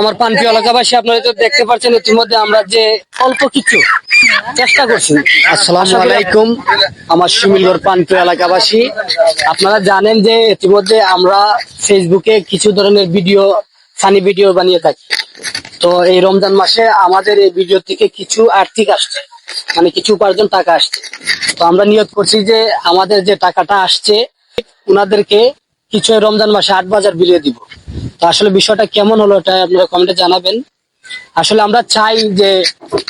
আমার প্রান্তীয় এলাকাবাসী আপনারা তো দেখতে পাচ্ছেন ইতিমধ্যে আমরা যে অল্প কিছু চেষ্টা করছি। আসসালামু আলাইকুম আমার শিমিলগড় প্রান্তীয় এলাকাবাসী, আপনারা জানেন যে ইতিমধ্যে আমরা ফেসবুকে কিছু ধরনের ফানি ভিডিও বানিয়ে থাকি। তো এই রমজান মাসে আমাদের এই ভিডিও থেকে কিছু আর্থিক আসছে, মানে কিছু উপার্জন টাকা আসছে। তো আমরা নিয়ত করছি যে আমাদের যে টাকাটা আসছে উনাদেরকে কিছু রমজান মাসে 8 বাজার বিলিয়ে দিব। তো আসলে বিষয়টা কেমন হলো এটা আপনারা কমেন্টে জানাবেন। আসলে আমরা চাই যে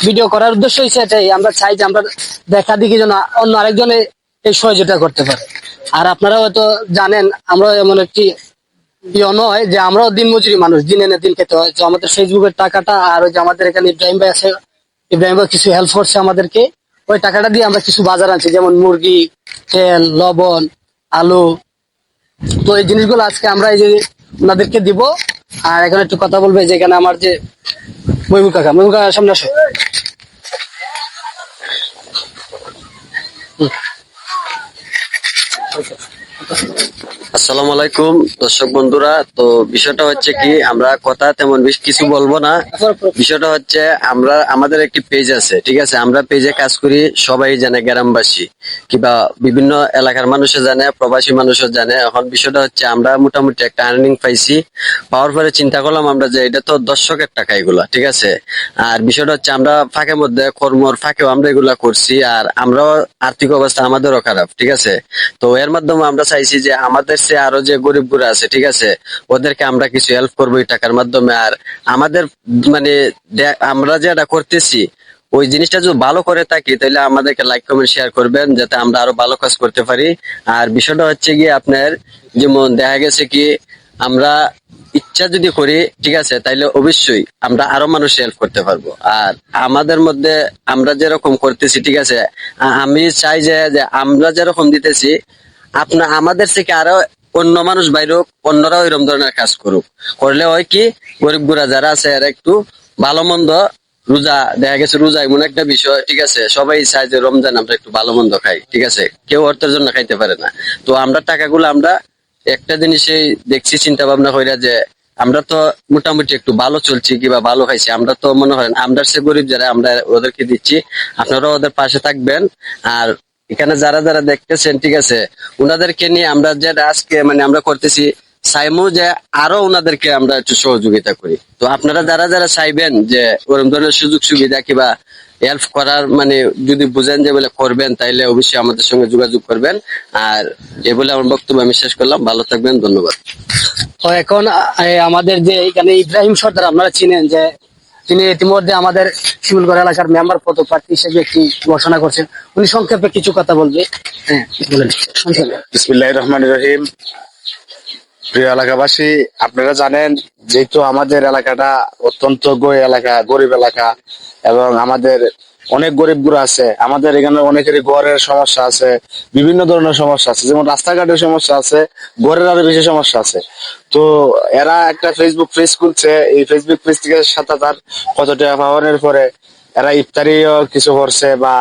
ভিডিও করার উদ্দেশ্য হচ্ছে এটাই, আমরা চাই যে আমরা দেখা দেখি যেন অন্য আরেকজনে এই সহযোগিতা করতে পারে। আর আপনারা হয়তো জানেন আমরা এমন একটি নয় যে আমরাও দিনমজুরি মানুষ, দিন এনে দিন খেতে হয়। তো আমাদের ফেসবুকের টাকাটা আর ওই যে আমাদের এখানে ইব্রাহিম ভাই আছে, ইব্রাহিম ভাই কিছু হেল্প করছে আমাদেরকে, ওই টাকাটা দিয়ে আমরা কিছু বাজার আনছি, যেমন মুরগি, তেল, লবণ, আলু। তো এই জিনিসগুলো আজকে আমরা এই যে ওনাদেরকে দিব। আর এখানে একটু কথা বলবে যে এখানে আমার যে মহিবুল কাকা সামনে আসো। আসসালামু আলাইকুম দর্শক বন্ধুরা। তো বিষয়টা হচ্ছে কি, আমরা কথা তেমন বেশ কিছু বলবো না। বিষয়টা হচ্ছে আমরা আমাদের একটি পেজ আছে, ঠিক আছে? আমরা পেজে কাজ করি, সবাই জানে, গ্রামবাসী কিংবা বিভিন্ন এলাকার মানুষও জানে, প্রবাসী মানুষও জানে। এখন বিষয়টা হচ্ছে আমরা মোটামুটি একটা আর্নিং পাইছি, পাওয়ার পরে চিন্তা করলাম আমরা যে এটা তো দর্শকের টাকা এগুলা, ঠিক আছে? আর বিষয়টা হচ্ছে আমরা ফাঁকের মধ্যে কর্মর ফাঁকেও আমরা এগুলা করছি, আর আমরাও আর্থিক অবস্থা আমাদেরও খারাপ, ঠিক আছে? তো এর মাধ্যমে আমরা চাইছি যে আমাদের সে আরো যে গরিব গুড়া আছে, ঠিক আছে, ওদেরকে আমরা কিছু হেল্প করবো এই টাকার মাধ্যমে। আর আমাদের মানে আমরা যেটা করতেছি ওই জিনিসটা যদি ভালো করে থাকি তাহলে আমাদেরকে লাইক কমেন্ট শেয়ার করবেন, যাতে আমরা আরো ভালো কাজ করতে পারি। আর বিষয়টা হচ্ছে গিয়ে আপনার, যেমন দেখা গেছে কি আমরা ইচ্ছা যদি করি, ঠিক আছে, তাইলে অবশ্যই আমরা আরো মানুষ হেল্প করতে পারবো। আর আমাদের মধ্যে আমরা যেরকম করতেছি, ঠিক আছে, আমি চাই যে আমরা যেরকম দিতেছি আমাদের থেকে আরো অন্য মানুষ বাইরে অন্যরা ওইরকম ধরনের কাজ করুক। করলে হয় কি, গরিব গুড়া যারা আছে এরা একটু ভালো মন্দ, রোজা দেখা গেছে রোজা এমন একটা বিষয়, ঠিক আছে, সবাই চায় যে রমজান আমরা একটু ভালো মন্দ খাই, ঠিক আছে, কেউ অর্থের জন্য খাইতে পারে না। তো আমরা টাকাগুলো আমরা একটা জিনিসই দেখছি চিন্তা ভাবনা কইরা যে আমরা তো মোটামুটি একটু ভালো চলছি কিংবা ভালো খাইছি, আমরা তো মনে করেন আমরা সে গরিব যারা আমরা ওদেরকে দিচ্ছি, আপনারাও ওদের পাশে থাকবেন। আর এখানে যারা যারা দেখতেছেন, ঠিক আছে, ওনাদেরকে নিয়ে আমরা যেটা আজকে মানে আমরা করতেছি, চাইমু যে আরো ওনাদেরকে আমরা একটু সহযোগিতা করি। তো আপনারা যারা যারা চাইবেন যে ওরকম ধরনের সুযোগ সুবিধা কিংবা হেল্প করার মানে যদি বুঝেন যে বলে করবেন, তাইলে অবশ্যই আমাদের সঙ্গে যোগাযোগ করবেন। আর এ বলে আমার বক্তব্য আমি শেষ করলাম। ভালো থাকবেন, ধন্যবাদ। তো এখন আমাদের যে এখানে ইব্রাহিম সর্দার আপনারা চিনেন, যে তিনি ইতিমধ্যে আমাদের শিমুলগড় এলাকার মেম্বার পদপ্রার্থী হিসেবে একটি ঘোষণা করছেন। উনি সংক্ষেপে কিছু কথা বলবে। হ্যাঁ, বলেন সংক্ষেপে। বিসমিল্লাহির রহমানির রহিম। প্রিয় এলাকাবাসী, আপনারা জানেন যেহেতু আমাদের এলাকাটা অত্যন্ত গরিব এলাকা, এবং আমাদের অনেক গরিব গুলো আছে, আমাদের এখানে অনেকেরই ঘরের সমস্যা আছে, বিভিন্ন ধরনের সমস্যা আছে, যেমন রাস্তাঘাটের সমস্যা আছে, ঘরের আরো বেশি সমস্যা আছে। তো এরা একটা ফেসবুক পেজ খুলছে, এই ফেসবুক পেজ থেকে 7,000 কত টাকা পাওয়ানোর পরে এরা ইফতারিও কিছু করছে বা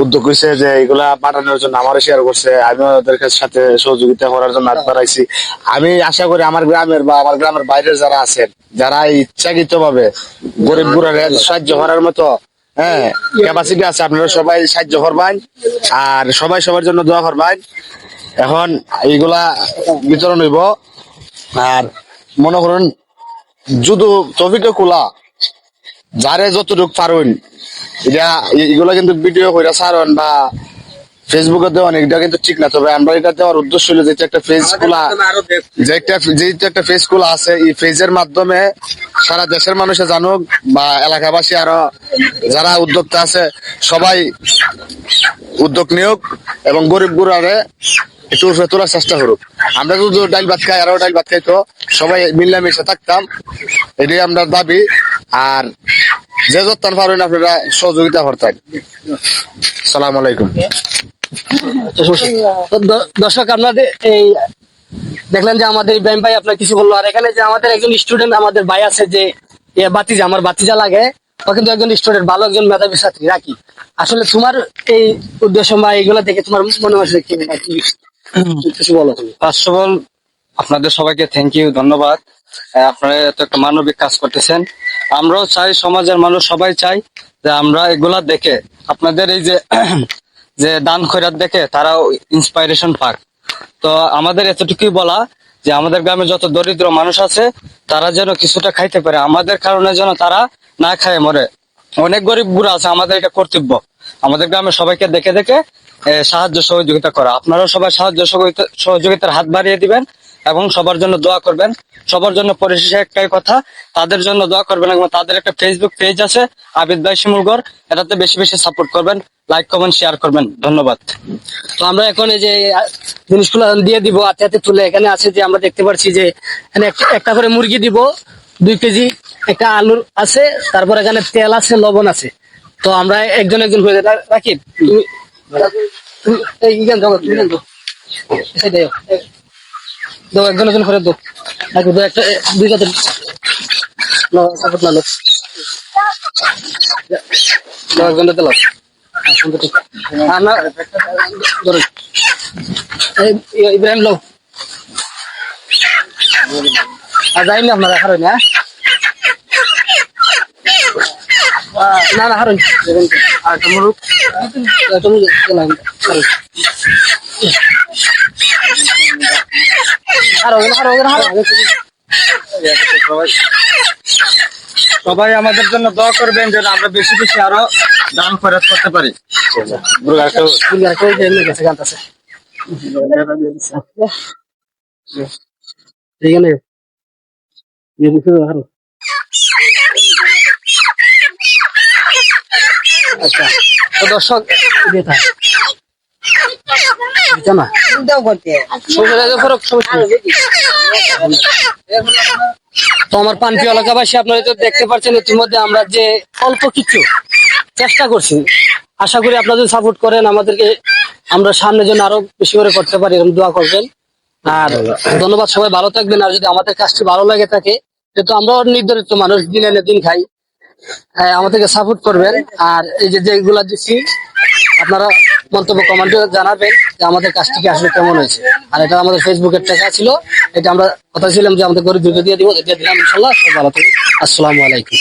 উদ্যোগ হয়েছে যে এগুলা পাঠানোর জন্য আমারও শেয়ার করছে, আমি ওদের সাথে সহযোগিতা করার জন্য হাত বাড়াইছি। আমি আশা করি আমার গ্রামের বা আমার গ্রামের বাইরের যারা আছেন, যারা ইচ্ছাকৃত ভাবে গরিব গুড়ারে সাহায্য করার মতো ক্যাপাসিটি আছে, আপনারা সবাই সাহায্য করবেন আর সবাই সবার জন্য দোয়া করবেন। এখন এইগুলা বিতরণ হইব। আর মনে করুন যদি টপিকে খোলা যারে যতটুকু পারুন, এগুলা কিন্তু ভিডিও করে ছাড়ুন বা ফেসবুকে দেওয়ান, এটা কিন্তু ঠিক না। তবে আমরা এটা দেওয়ার উদ্দেশ্য হলো যেহেতু একটা ফেস খোলা, যেহেতু একটা ফেস খোলা আছে, এই ফেজের মাধ্যমে সারা দেশের মানুষে জানুক বা এলাকাবাসী আরো যারা উদ্যোক্তা আছে সবাই উদ্যোগ নিয়োগ এবং গরিব গুড়ারে একটু তোলার চেষ্টা করুক। আমরা যদি ডাইল ভাত খাই, আরো ডাইল ভাত খাইতো, সবাই মিলামিশে থাকতাম, এটাই আমরা দাবি। আর যে যত্ন পারেন আপনারা সহযোগিতা করতেন। সালাম আলাইকুম। দর্শক, আপনাদের এই দেখলেন যে আমাদের ইব্রাহিম ভাই আপনার কিছু বললো। আর এখানে যে আমাদের একজন স্টুডেন্ট আমাদের ভাই আছে, যে বাতিজা, আমার বাতিজা লাগে, ও কিন্তু একজন স্টুডেন্ট, ভালো একজন মেধাবী ছাত্রী। রাখি, আসলে তোমার এই উদ্দেশ্য বা এইগুলা দেখে তোমার মনে হচ্ছে কি কিছু বলো? ফার্স্ট অফ অল আপনাদের সবাইকে থ্যাংক ইউ, ধন্যবাদ। আপনারা এত একটা মানবিক কাজ করতেছেন। আমরাও চাই, সমাজের মানুষ সবাই চাই যে আমরা এগুলা দেখে আপনাদের এই যে যে দান খয়রাত দেখে তারাও ইন্সপাইরেশন পাক। তো আমাদের এতটুকুই বলা যে আমাদের গ্রামে যত দরিদ্র মানুষ আছে তারা যেন কিছুটা খাইতে পারে, আমাদের কারণে যেন তারা না খায় মরে। অনেক গরিব বুড়া আছে, আমাদের এটা কর্তব্য আমাদের গ্রামে সবাইকে দেখে দেখে সাহায্য সহযোগিতা করা। আপনারাও সবাই সাহায্য সহযোগিতার হাত বাড়িয়ে দিবেন এবং সবার জন্য দোয়া করবেন। সবার জন্য পরিশেষে একটাই কথা, তাদের জন্য দোয়া করবেন এবং তাদের একটা ফেসবুক পেজ আছে আবিদ ভাই শিমুলগড়, এটাতে বেশি বেশি সাপোর্ট করবেন, লাইক কমেন্ট শেয়ার করবেন। ধন্যবাদ। তো আমরা এখন এই যে জিনিসগুলো দিয়ে দিব হাতে হাতে তুলে। এখানে আছে যে আমরা দেখতে পাচ্ছি যে এখানে একটা করে মুরগি দিব, 2 কেজি, একটা আলুর আছে, তারপর এখানে তেল আছে, লবণ আছে। তো আমরা একজন একজন করে রাখি। একজন একজন করে দো, একটা 2 কাতে সাপোর্ট না একজন দিলাম। ইব্রাহিম লো আর যাইনি আপনারা হারুন। না না হারুন আর মুরুখ সবাই আমাদের জন্য দোয়া করবেন যেন আমরা বেশি বেশি আরো দান খয়রাত করতে পারি। আচ্ছা, তো দর্শক তো আমার পানপ্রিয় এলাকাবাসী, আপনারা তো দেখতে পাচ্ছেন ইতিমধ্যে আমরা যে অল্প কিছু চেষ্টা করছি। আশা করি আপনারা যদি সাপোর্ট করেন আমাদেরকে, আমরা সামনে যেন আরো বেশি করে করতে পারি, এরকম দোয়া করবেন। আর ধন্যবাদ, সবাই ভালো থাকবেন। আর যদি আমাদের কাজটি ভালো লাগে থাকে, যেহেতু আমরা নির্ধারিত মানুষ, দিন এনে দিন খাই, আমাদেরকে সাপোর্ট করবেন। আর এই যে যেগুলা দিচ্ছি আপনারা মন্তব্য কমেন্টে জানাবেন যে আমাদের কাজটি আসলে কেমন হয়েছে। আর এটা আমাদের ফেসবুকের টাকা ছিল, এটা আমরা কথা ছিলাম যে আমাদের গরিব দিয়ে দিব, দিয়ে দিলাম। ইনশাল্লাহ সব ভালো থাকবেন। আসসালামু আলাইকুম।